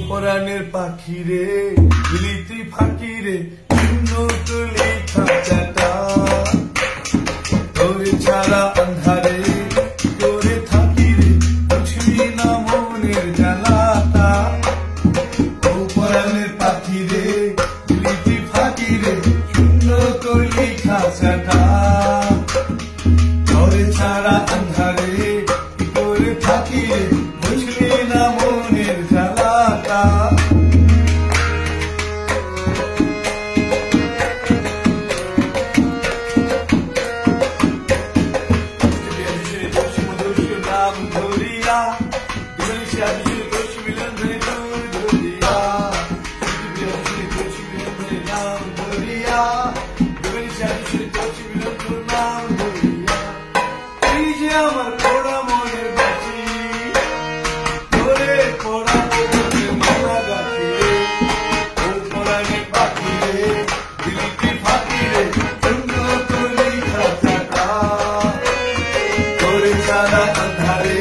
পরাণের পাখি রে বিলিতি ফাঁকি রে শূন্য তুলি খাঁচাটা তোরে ছাড়া আন্ধারে তোরে থাকি রে বুঝবি না মনের জ্বালাটা ও পরাণের পাখি রে বিলিতি ফাঁকি রে শূন্য তুলি খাঁচাটা তোরে ছাড়া আন্ধারে তোরে থাকি রে বুঝবি না মনের জ্বালাটা আমার পোড়া মনের বাঁচি তোরে পোড়া মনের মাথা গাছি ও পরাণের পাখি রে বিলিতি ফাঁকি রে শূন্য তুলি খাঁচাটা তোরে ছাড়া আন্ধারে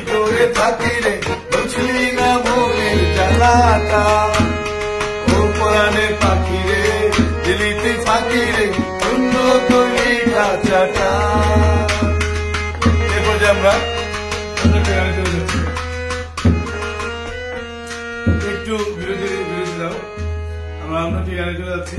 তোরে থাকি রে বুঝলি না মনের জ্বালাটা ও পরাণের পাখি রে বিলিতি ফাঁকি রে শূন্য তুলি খাঁচাটা। আমরা একটু বিরতি দাও, আমরা ঠিকানা চলে যাচ্ছি।